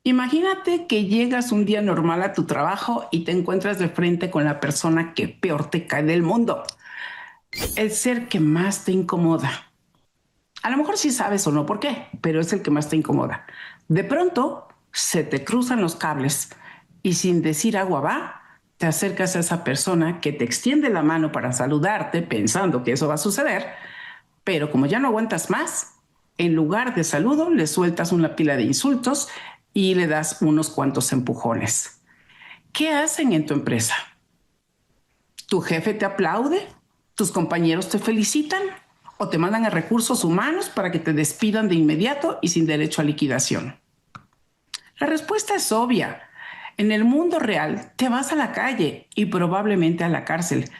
Imagínate que llegas un día normal a tu trabajo y te encuentras de frente con la persona que peor te cae del mundo, el ser que más te incomoda. A lo mejor sí sabes o no por qué, pero es el que más te incomoda. De pronto se te cruzan los cables y sin decir agua va, te acercas a esa persona que te extiende la mano para saludarte pensando que eso va a suceder, pero como ya no aguantas más, en lugar de saludo le sueltas una pila de insultos y le das unos cuantos empujones. ¿Qué hacen en tu empresa? ¿Tu jefe te aplaude? ¿Tus compañeros te felicitan? ¿O te mandan a recursos humanos para que te despidan de inmediato y sin derecho a liquidación? La respuesta es obvia. En el mundo real te vas a la calle y probablemente a la cárcel,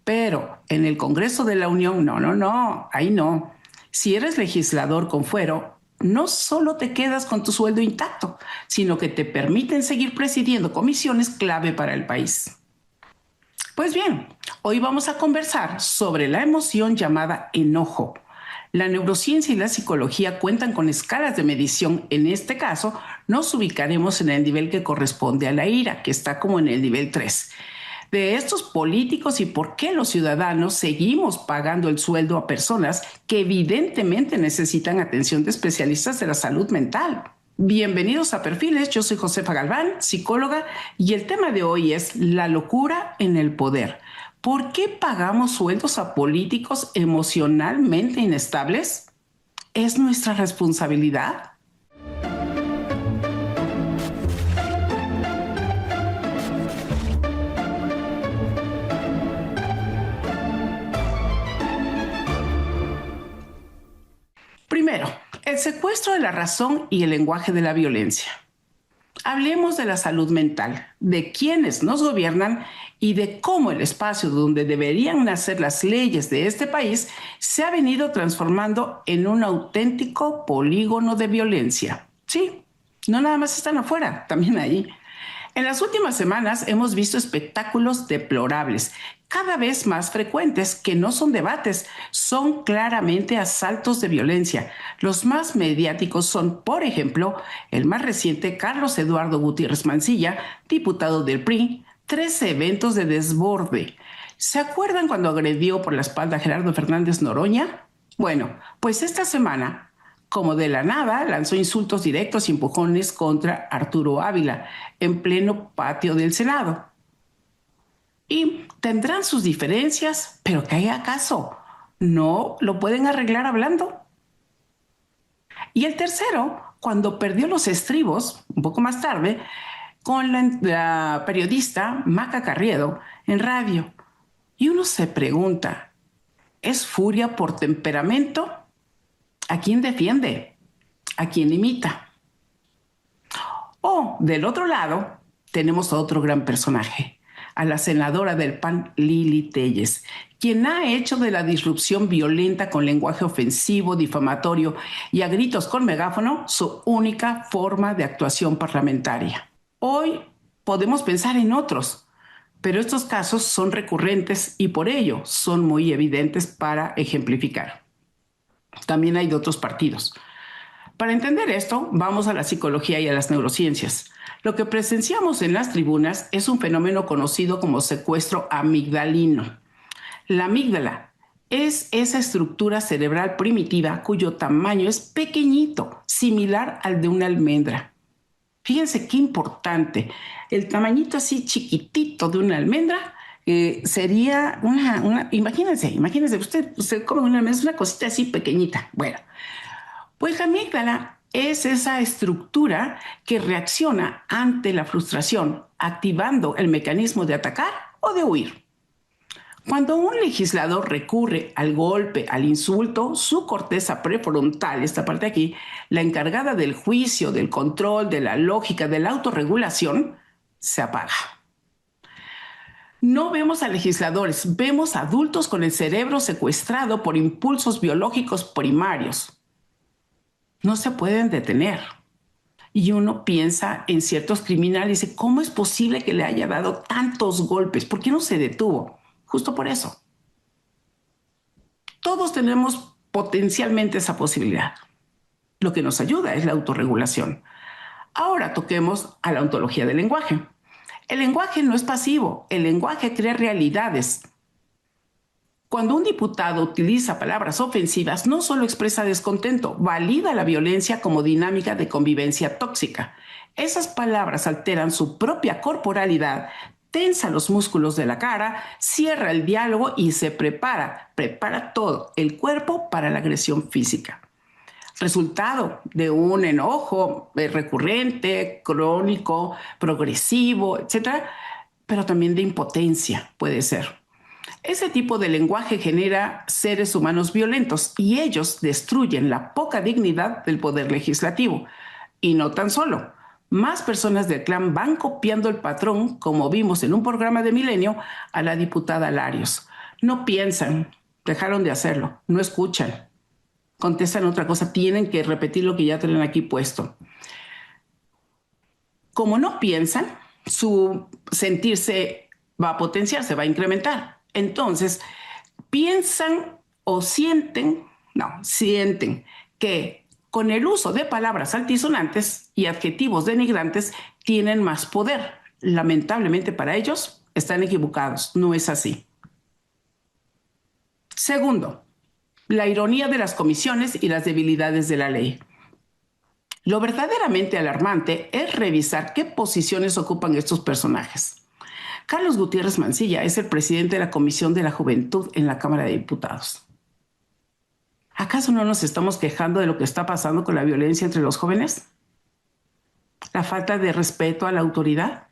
pero en el Congreso de la Unión, no, ahí no. Si eres legislador con fuero, no solo te quedas con tu sueldo intacto, sino que te permiten seguir presidiendo comisiones clave para el país. Pues bien, hoy vamos a conversar sobre la emoción llamada enojo. La neurociencia y la psicología cuentan con escalas de medición. En este caso, nos ubicaremos en el nivel que corresponde a la ira, que está como en el nivel 3. De estos políticos y por qué los ciudadanos seguimos pagando el sueldo a personas que evidentemente necesitan atención de especialistas de la salud mental. Bienvenidos a Perfiles, yo soy Josefa Galván, psicóloga, y el tema de hoy es la locura en el poder. ¿Por qué pagamos sueldos a políticos emocionalmente inestables? ¿Es nuestra responsabilidad? Primero, el secuestro de la razón y el lenguaje de la violencia. Hablemos de la salud mental, de quienes nos gobiernan y de cómo el espacio donde deberían nacer las leyes de este país se ha venido transformando en un auténtico polígono de violencia. Sí, no nada más están afuera, también ahí. En las últimas semanas hemos visto espectáculos deplorables, cada vez más frecuentes, que no son debates, son claramente asaltos de violencia. Los más mediáticos son, por ejemplo, el más reciente, Carlos Eduardo Gutiérrez Mancilla, diputado del PRI, 13 eventos de desborde. ¿Se acuerdan cuando agredió por la espalda a Gerardo Fernández Noroña? Bueno, pues esta semana, como de la nada, lanzó insultos directos y empujones contra Arturo Ávila en pleno patio del Senado. Y tendrán sus diferencias, pero ¿qué hay acaso? ¿No lo pueden arreglar hablando? Y el tercero, cuando perdió los estribos, un poco más tarde, con la periodista Maca Carriedo en radio. Y uno se pregunta, ¿es furia por temperamento? ¿A quién defiende? ¿A quién imita? O del otro lado, tenemos a otro gran personaje, a la senadora del PAN, Lili Téllez, quien ha hecho de la disrupción violenta con lenguaje ofensivo, difamatorio y a gritos con megáfono su única forma de actuación parlamentaria. Hoy podemos pensar en otros, pero estos casos son recurrentes y por ello son muy evidentes para ejemplificar. También hay de otros partidos. Para entender esto, vamos a la psicología y a las neurociencias. Lo que presenciamos en las tribunas es un fenómeno conocido como secuestro amigdalino. La amígdala es esa estructura cerebral primitiva cuyo tamaño es pequeñito, similar al de una almendra. Fíjense qué importante. El tamañito así chiquitito de una almendra sería imagínense, usted come una almendra, es una cosita así pequeñita. Bueno, pues la amígdala es esa estructura que reacciona ante la frustración, activando el mecanismo de atacar o de huir. Cuando un legislador recurre al golpe, al insulto, su corteza prefrontal, esta parte de aquí, la encargada del juicio, del control, de la lógica, de la autorregulación, se apaga. No vemos a legisladores, vemos a adultos con el cerebro secuestrado por impulsos biológicos primarios. No se pueden detener. Y uno piensa en ciertos criminales y dice, ¿cómo es posible que le haya dado tantos golpes? ¿Por qué no se detuvo? Justo por eso. Todos tenemos potencialmente esa posibilidad. Lo que nos ayuda es la autorregulación. Ahora toquemos a la ontología del lenguaje. El lenguaje no es pasivo, el lenguaje crea realidades. Cuando un diputado utiliza palabras ofensivas, no solo expresa descontento, valida la violencia como dinámica de convivencia tóxica. Esas palabras alteran su propia corporalidad, tensa los músculos de la cara, cierra el diálogo y se prepara todo el cuerpo para la agresión física. Resultado de un enojo recurrente, crónico, progresivo, etcétera, pero también de impotencia puede ser. Ese tipo de lenguaje genera seres humanos violentos y ellos destruyen la poca dignidad del poder legislativo. Y no tan solo. Más personas del clan van copiando el patrón, como vimos en un programa de Milenio, a la diputada Larios. No piensan, dejaron de hacerlo, no escuchan, contestan otra cosa, tienen que repetir lo que ya tienen aquí puesto. Como no piensan, su sentirse va a potenciar, se va a incrementar. Entonces, piensan o sienten que con el uso de palabras altisonantes y adjetivos denigrantes tienen más poder. Lamentablemente para ellos están equivocados, no es así. Segundo, la ironía de las comisiones y las debilidades de la ley. Lo verdaderamente alarmante es revisar qué posiciones ocupan estos personajes. Carlos Gutiérrez Mancilla es el presidente de la Comisión de la Juventud en la Cámara de Diputados. ¿Acaso no nos estamos quejando de lo que está pasando con la violencia entre los jóvenes? ¿La falta de respeto a la autoridad?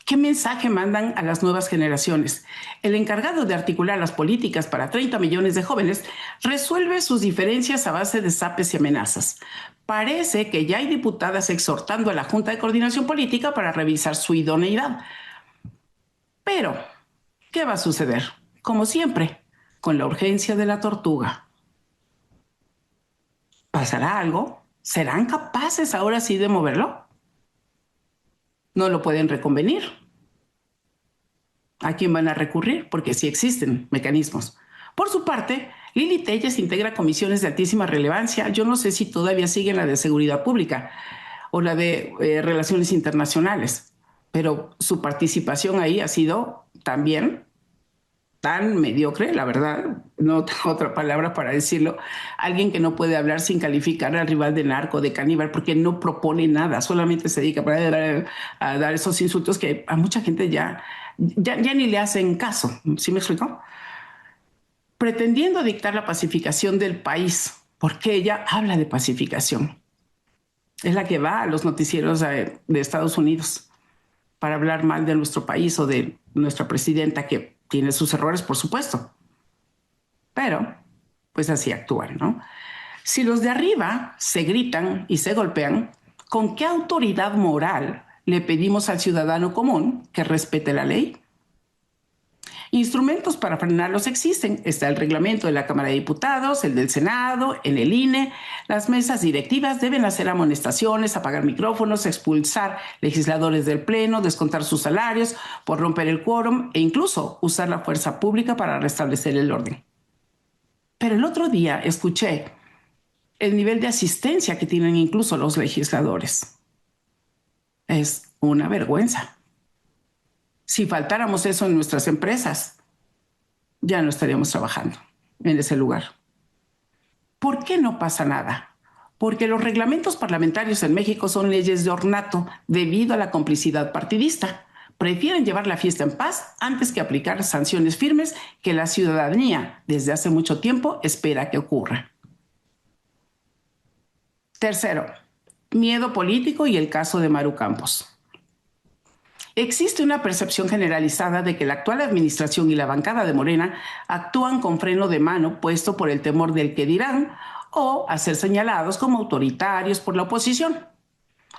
¿Qué mensaje mandan a las nuevas generaciones? El encargado de articular las políticas para 30 millones de jóvenes resuelve sus diferencias a base de zapes y amenazas. Parece que ya hay diputadas exhortando a la Junta de Coordinación Política para revisar su idoneidad. Pero, ¿qué va a suceder? Como siempre, con la urgencia de la tortuga. ¿Pasará algo? ¿Serán capaces ahora sí de moverlo? No lo pueden reconvenir. ¿A quién van a recurrir? Porque sí existen mecanismos. Por su parte, Lili Telles integra comisiones de altísima relevancia. Yo no sé si todavía siguen la de Seguridad Pública o la de Relaciones Internacionales, pero su participación ahí ha sido también tan mediocre, la verdad, no tengo otra palabra para decirlo, alguien que no puede hablar sin calificar al rival de narco, de caníbal, porque no propone nada, solamente se dedica a dar esos insultos que a mucha gente ya ni le hacen caso. ¿Sí me explico? Pretendiendo dictar la pacificación del país, porque ella habla de pacificación. Es la que va a los noticieros de Estados Unidos para hablar mal de nuestro país o de nuestra presidenta, que tiene sus errores, por supuesto. Pero, pues así actúan, ¿no? Si los de arriba se gritan y se golpean, ¿con qué autoridad moral le pedimos al ciudadano común que respete la ley? Instrumentos para frenarlos existen. Está el reglamento de la Cámara de Diputados, el del Senado, en el INE. Las mesas directivas deben hacer amonestaciones, apagar micrófonos, expulsar legisladores del Pleno, descontar sus salarios por romper el quórum e incluso usar la fuerza pública para restablecer el orden. Pero el otro día escuché el nivel de asistencia que tienen incluso los legisladores. Es una vergüenza. Si faltáramos eso en nuestras empresas, ya no estaríamos trabajando en ese lugar. ¿Por qué no pasa nada? Porque los reglamentos parlamentarios en México son leyes de ornato debido a la complicidad partidista. Prefieren llevar la fiesta en paz antes que aplicar sanciones firmes que la ciudadanía desde hace mucho tiempo espera que ocurra. Tercero, miedo político y el caso de Maru Campos. Existe una percepción generalizada de que la actual administración y la bancada de Morena actúan con freno de mano puesto por el temor del que dirán o a ser señalados como autoritarios por la oposición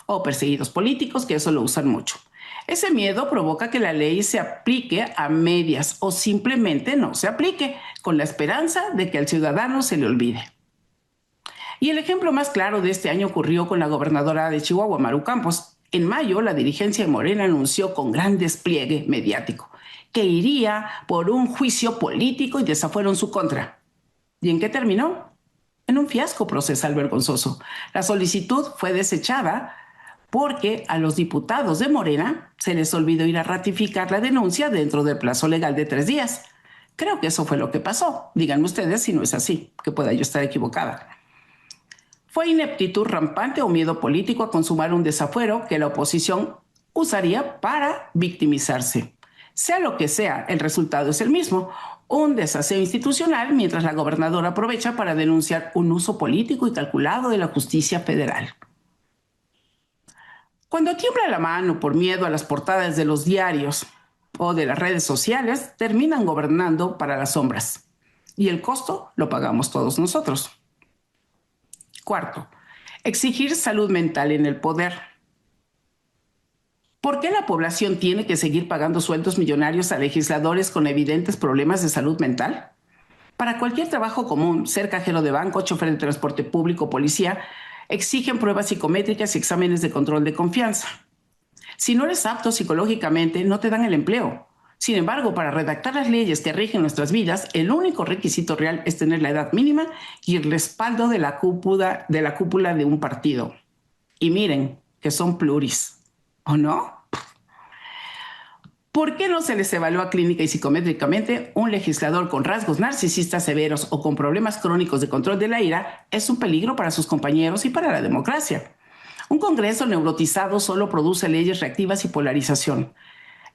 o perseguidos políticos, que eso lo usan mucho. Ese miedo provoca que la ley se aplique a medias o simplemente no se aplique, con la esperanza de que al ciudadano se le olvide. Y el ejemplo más claro de este año ocurrió con la gobernadora de Chihuahua, Maru Campos. En mayo, la dirigencia de Morena anunció con gran despliegue mediático que iría por un juicio político y desafuero en su contra. ¿Y en qué terminó? En un fiasco procesal vergonzoso. La solicitud fue desechada porque a los diputados de Morena se les olvidó ir a ratificar la denuncia dentro del plazo legal de 3 días. Creo que eso fue lo que pasó. Díganme ustedes si no es así, que pueda yo estar equivocada. ¿Fue ineptitud rampante o miedo político a consumar un desafuero que la oposición usaría para victimizarse? Sea lo que sea, el resultado es el mismo: un desaseo institucional, mientras la gobernadora aprovecha para denunciar un uso político y calculado de la justicia federal. Cuando tiembla la mano por miedo a las portadas de los diarios o de las redes sociales, terminan gobernando para las sombras. Y el costo lo pagamos todos nosotros. Cuarto, exigir salud mental en el poder. ¿Por qué la población tiene que seguir pagando sueldos millonarios a legisladores con evidentes problemas de salud mental? Para cualquier trabajo común, ser cajero de banco, chofer de transporte público, policía, exigen pruebas psicométricas y exámenes de control de confianza. Si no eres apto psicológicamente, no te dan el empleo. Sin embargo, para redactar las leyes que rigen nuestras vidas, el único requisito real es tener la edad mínima y el respaldo de la cúpula de un partido. Y miren, que son pluris, ¿o no? ¿Por qué no se les evalúa clínica y psicométricamente? Un legislador con rasgos narcisistas severos o con problemas crónicos de control de la ira es un peligro para sus compañeros y para la democracia. Un Congreso neurotizado solo produce leyes reactivas y polarización.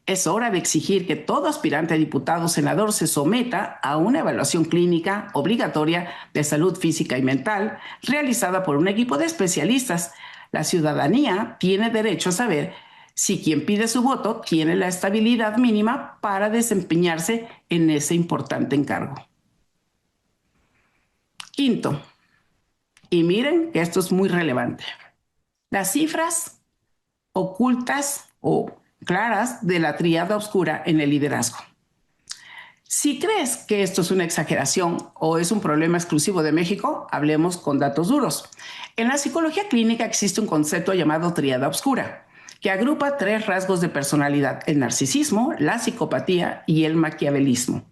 Es hora de exigir que todo aspirante a diputado o senador se someta a una evaluación clínica obligatoria de salud física y mental realizada por un equipo de especialistas. La ciudadanía tiene derecho a saber si quien pide su voto tiene la estabilidad mínima para desempeñarse en ese importante encargo. Quinto, y miren que esto es muy relevante, las cifras ocultas o claras de la tríada oscura en el liderazgo. Si crees que esto es una exageración o es un problema exclusivo de México, hablemos con datos duros. En la psicología clínica existe un concepto llamado tríada oscura, que agrupa 3 rasgos de personalidad: el narcisismo, la psicopatía y el maquiavelismo.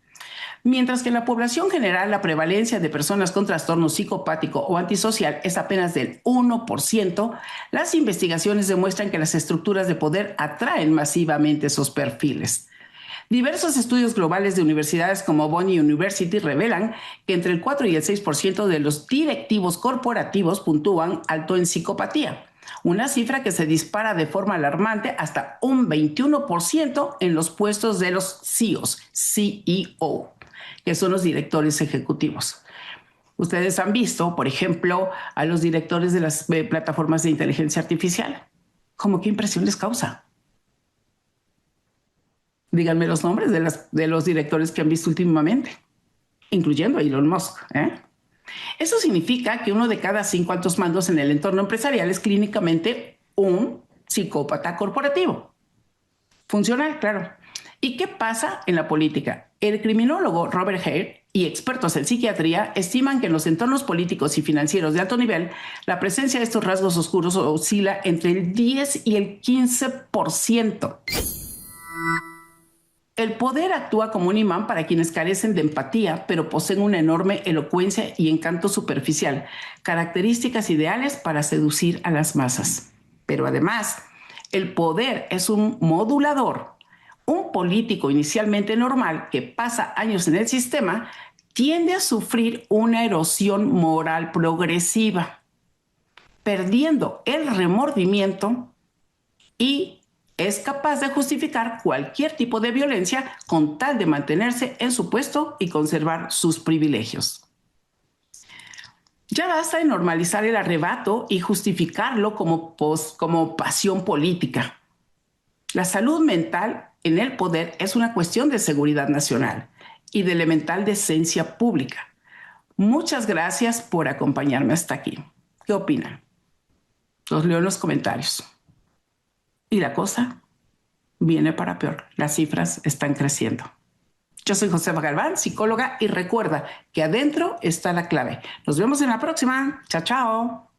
Mientras que en la población general la prevalencia de personas con trastorno psicopático o antisocial es apenas del 1%, las investigaciones demuestran que las estructuras de poder atraen masivamente esos perfiles. Diversos estudios globales de universidades como Bonn University revelan que entre el 4 y el 6% de los directivos corporativos puntúan alto en psicopatía, una cifra que se dispara de forma alarmante hasta un 21% en los puestos de los CEOs, CEO, que son los directores ejecutivos. Ustedes han visto, por ejemplo, a los directores de las plataformas de inteligencia artificial. ¿Cómo qué impresión les causa? Díganme los nombres de los directores que han visto últimamente, incluyendo a Elon Musk. Eso significa que 1 de cada 5 altos mandos en el entorno empresarial es clínicamente un psicópata corporativo. Funcional, claro. ¿Y qué pasa en la política? El criminólogo Robert Hare y expertos en psiquiatría estiman que en los entornos políticos y financieros de alto nivel, la presencia de estos rasgos oscuros oscila entre el 10 y el 15%. El poder actúa como un imán para quienes carecen de empatía, pero poseen una enorme elocuencia y encanto superficial, características ideales para seducir a las masas. Pero además, el poder es un modulador. Un político inicialmente normal que pasa años en el sistema tiende a sufrir una erosión moral progresiva, perdiendo el remordimiento y es capaz de justificar cualquier tipo de violencia con tal de mantenerse en su puesto y conservar sus privilegios. Ya basta de normalizar el arrebato y justificarlo como pasión política. La salud mental en el poder es una cuestión de seguridad nacional y de elemental decencia pública. Muchas gracias por acompañarme hasta aquí. ¿Qué opinan? Los leo en los comentarios. Y la cosa viene para peor. Las cifras están creciendo. Yo soy Josefa Galván, psicóloga, y recuerda que adentro está la clave. Nos vemos en la próxima. Chao, chao.